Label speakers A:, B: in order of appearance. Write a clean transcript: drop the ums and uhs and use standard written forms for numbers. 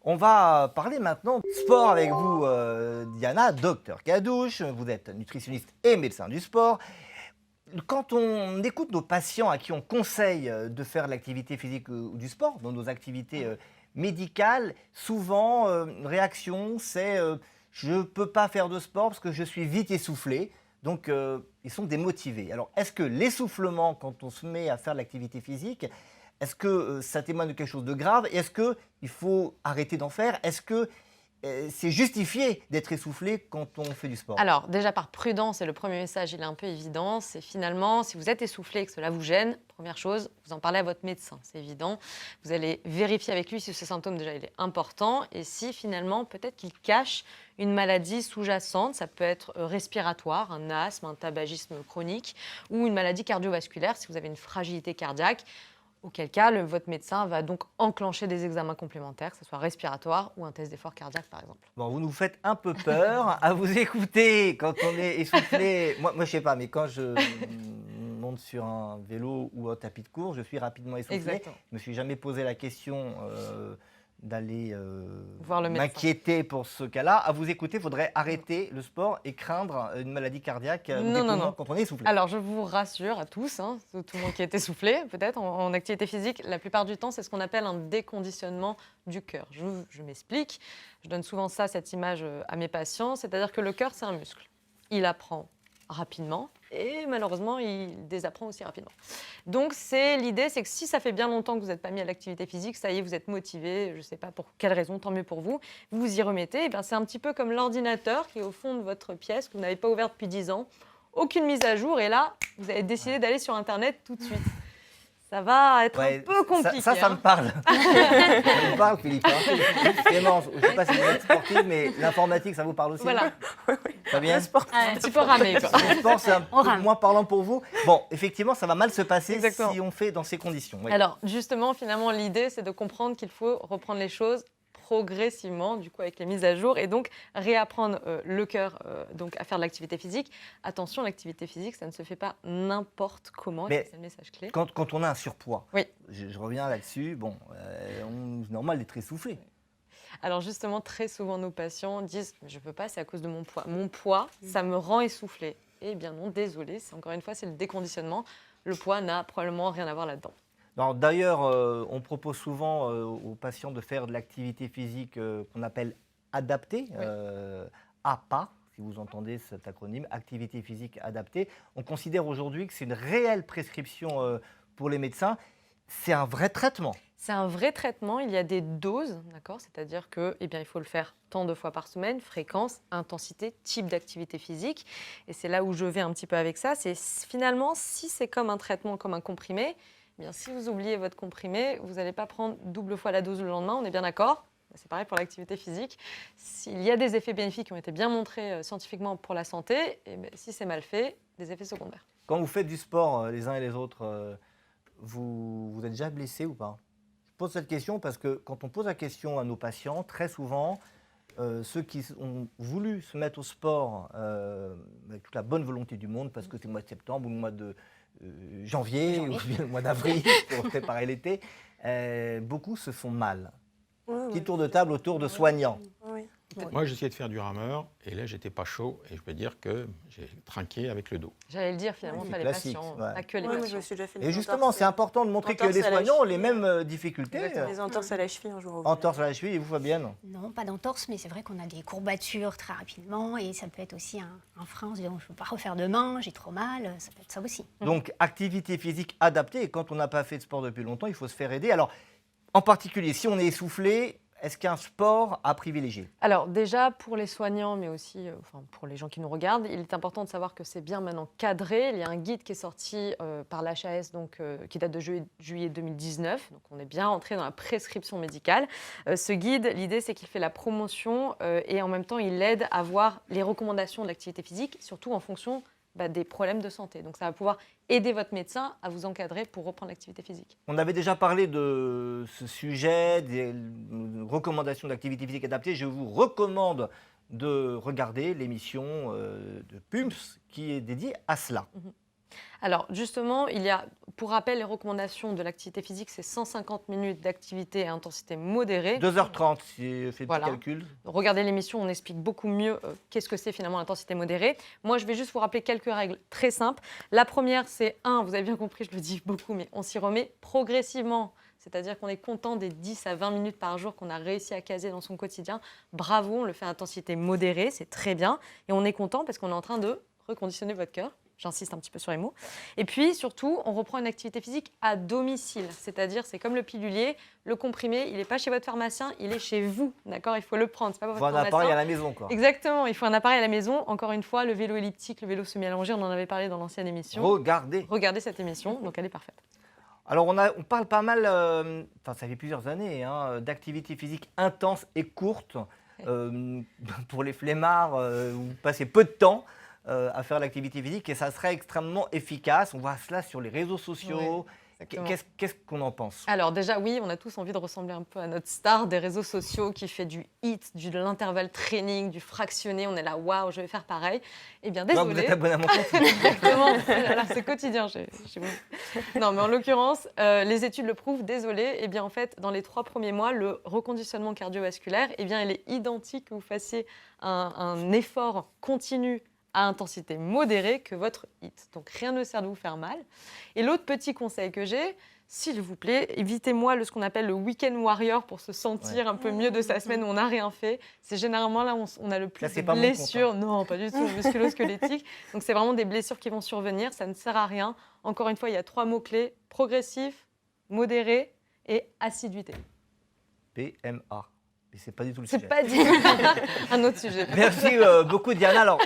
A: On va parler maintenant sport avec vous, Diana, docteur Cadouche. Vous êtes nutritionniste et médecin du sport. Quand on écoute nos patients à qui on conseille de faire de l'activité physique ou du sport, dans nos activités médicales, souvent, une réaction, c'est je ne peux pas faire de sport parce que je suis vite essoufflé. Donc, ils sont démotivés. Alors, est-ce que l'essoufflement, quand on se met à faire de l'activité physique, est-ce que ça témoigne de quelque chose de grave? Et est-ce qu'il faut arrêter d'en faire? Est-ce que c'est justifié d'être essoufflé quand on fait du sport?
B: Alors, déjà par prudence, et le premier message, il est un peu évident, c'est finalement, si vous êtes essoufflé et que cela vous gêne, première chose, vous en parlez à votre médecin, c'est évident. Vous allez vérifier avec lui si ce symptôme, déjà, il est important et si finalement, peut-être qu'il cache une maladie sous-jacente. Ça peut être respiratoire, un asthme, un tabagisme chronique ou une maladie cardiovasculaire si vous avez une fragilité cardiaque. Auquel cas, votre médecin va donc enclencher des examens complémentaires, que ce soit respiratoire ou un test d'effort cardiaque, par exemple.
A: Bon, vous nous faites un peu peur à vous écouter quand on est essoufflé. Moi, je sais pas, mais quand je monte sur un vélo ou un tapis de course, je suis rapidement essoufflé.
B: Exactement.
A: Je me suis jamais posé la question d'aller
B: Voir le médecin.
A: m'inquiéter pour ce cas-là. À vous écouter, il faudrait arrêter le sport et craindre une maladie cardiaque ou des poumons quand on est essoufflé.
B: Alors, je vous rassure à tous, tout le monde qui est essoufflé, peut-être, en activité physique, la plupart du temps, c'est ce qu'on appelle un déconditionnement du cœur. Je m'explique. Je donne souvent cette image à mes patients, c'est-à-dire que le cœur, c'est un muscle. Il apprend rapidement et malheureusement, il désapprend aussi rapidement. Donc, l'idée, c'est que si ça fait bien longtemps que vous n'êtes pas mis à l'activité physique, ça y est, vous êtes motivé, je ne sais pas pour quelle raison, tant mieux pour vous, vous vous y remettez. Et bien, c'est un petit peu comme l'ordinateur qui est au fond de votre pièce, que vous n'avez pas ouvert depuis 10 ans, aucune mise à jour, et là, vous avez décidé d'aller sur Internet tout de suite. Ça va être un peu compliqué.
A: Ça me parle. Ça me parle, Philippe. Vraiment, je ne sais pas si vous êtes sportif, mais l'informatique, ça vous parle aussi?
B: Voilà.
A: Très bien.
B: Un petit peu ramé, quoi.
A: Le sport, c'est un peu moins parlant pour vous. Bon, effectivement, ça va mal se passer
B: Exactement.
A: si on fait dans ces conditions. Oui.
B: Alors, justement, finalement, l'idée, c'est de comprendre qu'il faut reprendre les choses progressivement, du coup, avec les mises à jour, et donc réapprendre le cœur donc à faire de l'activité physique. Attention, l'activité physique, ça ne se fait pas n'importe comment,
A: Mais
B: c'est le message clé.
A: Quand on a un surpoids,
B: oui.
A: je reviens là-dessus, bon, c'est normal d'être essoufflé.
B: Alors justement, très souvent, nos patients disent « je ne peux pas, c'est à cause de mon poids. Mon poids, ça me rend essoufflé. » Eh bien non, désolé, encore une fois, c'est le déconditionnement. Le poids n'a probablement rien à voir là-dedans.
A: D'ailleurs, on propose souvent aux patients de faire de l'activité physique qu'on appelle adaptée, APA, si vous entendez cet acronyme, activité physique adaptée. On considère aujourd'hui que c'est une réelle prescription pour les médecins. C'est un vrai traitement.
B: C'est un vrai traitement, il y a des doses, d'accord? C'est-à-dire que, il faut le faire tant de fois par semaine, fréquence, intensité, type d'activité physique. Et c'est là où je vais un petit peu avec ça. C'est finalement, si c'est comme un traitement, comme un comprimé, si vous oubliez votre comprimé, vous n'allez pas prendre double fois la dose le lendemain, on est bien d'accord? C'est pareil pour l'activité physique. S'il y a des effets bénéfiques qui ont été bien montrés scientifiquement pour la santé, et si c'est mal fait, des effets secondaires.
A: Quand vous fêtes du sport les uns et les autres, vous êtes déjà blessé ou pas? Je pose cette question parce que quand on pose la question à nos patients, très souvent, ceux qui ont voulu se mettre au sport avec toute la bonne volonté du monde, parce que c'est le mois de septembre ou le mois de janvier ou bien le mois d'avril pour préparer l'été, beaucoup se font mal. Petit tour de table autour de soignants.
C: Moi, j'essayais de faire du rameur et là, j'étais pas chaud et je peux dire que j'ai trinqué avec le dos.
B: J'allais le dire finalement,
A: c'est
B: pas les
A: classique,
B: patients,
A: ouais.
B: pas que les
D: Oui,
B: patients.
D: je me suis déjà fait
A: Et justement, c'est important de montrer que les soignants ont les mêmes difficultés.
B: Exactement.
D: Les entorses à la cheville un jour.
A: Entorse à la cheville, et vous, Fabienne?
E: Non, pas d'entorse, mais c'est vrai qu'on a des courbatures très rapidement et ça peut être aussi un frein. On se dit, je ne peux pas refaire demain, j'ai trop mal, ça peut être ça aussi.
A: Donc, activité physique adaptée. Et quand on n'a pas fait de sport depuis longtemps, il faut se faire aider. Alors, en particulier, si on est essoufflé, est-ce qu'il y a un sport à privilégier?
B: Alors déjà, pour les soignants, mais aussi pour les gens qui nous regardent, il est important de savoir que c'est bien maintenant cadré. Il y a un guide qui est sorti par l'HAS, qui date de juillet 2019. Donc on est bien rentré dans la prescription médicale. Ce guide, l'idée, c'est qu'il fait la promotion et en même temps, il aide à voir les recommandations de l'activité physique, surtout en fonction des problèmes de santé. Donc ça va pouvoir aider votre médecin à vous encadrer pour reprendre l'activité physique.
A: On avait déjà parlé de ce sujet, des recommandations d'activité physique adaptée. Je vous recommande de regarder l'émission de PUMS qui est dédiée à cela.
B: Alors justement, il y a, pour rappel, les recommandations de l'activité physique, c'est 150 minutes d'activité à intensité modérée.
A: 2h30, si je fais le petit
B: Voilà.
A: calcul.
B: Regardez l'émission, on explique beaucoup mieux qu'est-ce que c'est finalement l'intensité modérée. Moi, je vais juste vous rappeler quelques règles très simples. La première, c'est vous avez bien compris, je le dis beaucoup, mais on s'y remet progressivement. C'est-à-dire qu'on est content des 10 à 20 minutes par jour qu'on a réussi à caser dans son quotidien. Bravo, on le fait à intensité modérée, c'est très bien. Et on est content parce qu'on est en train de reconditionner votre cœur. J'insiste un petit peu sur les mots. Et puis, surtout, on reprend une activité physique à domicile. C'est-à-dire, c'est comme le pilulier, le comprimé, il n'est pas chez votre pharmacien, il est chez vous. D'accord? Il faut le prendre, c'est pas pour
A: Il
B: votre
A: faut un appareil
B: pharmacien.
A: à la maison, quoi.
B: Exactement, il faut un appareil à la maison. Encore une fois, le vélo elliptique, le vélo semi-allongé, on en avait parlé dans l'ancienne émission.
A: Regardez.
B: Regardez cette émission, donc elle est parfaite.
A: Alors, on parle pas mal, ça fait plusieurs années, hein, d'activité physique intense et courte. Pour les flemmards, vous passez peu de temps à faire l'activité physique et ça serait extrêmement efficace. On voit cela sur les réseaux sociaux.
B: Exactement.
A: Qu'est-ce qu'on en pense?
B: Alors déjà, oui, on a tous envie de ressembler un peu à notre star des réseaux sociaux qui fait du HIIT, de l'intervalle training, du fractionné. On est là, waouh, je vais faire pareil. Eh bien,
A: Toi,
B: désolé.
A: vous êtes abonné à mon compte.
B: Exactement. Alors, c'est quotidien chez vous. Non, mais en l'occurrence, les études le prouvent, désolé. Eh bien, en fait, dans les 3 premiers mois, le reconditionnement cardiovasculaire, eh bien, il est identique que vous fassiez un effort continu à intensité modérée que votre HIIT. Donc, rien ne sert de vous faire mal. Et l'autre petit conseil que j'ai, s'il vous plaît, évitez-moi ce qu'on appelle le week-end warrior pour se sentir un peu mieux de sa semaine où on n'a rien fait. C'est généralement là où on a le plus
A: c'est
B: de
A: pas mon
B: blessures.
A: compte,
B: Non, pas du tout, musculo-squelettiques. Donc, c'est vraiment des blessures qui vont survenir. Ça ne sert à rien. Encore une fois, il y a 3 mots-clés. Progressif, modéré et assiduité.
A: PMA. Mais c'est pas du tout le
B: C'est
A: sujet.
B: pas dit. Un autre sujet.
A: Merci beaucoup, Diana. Alors,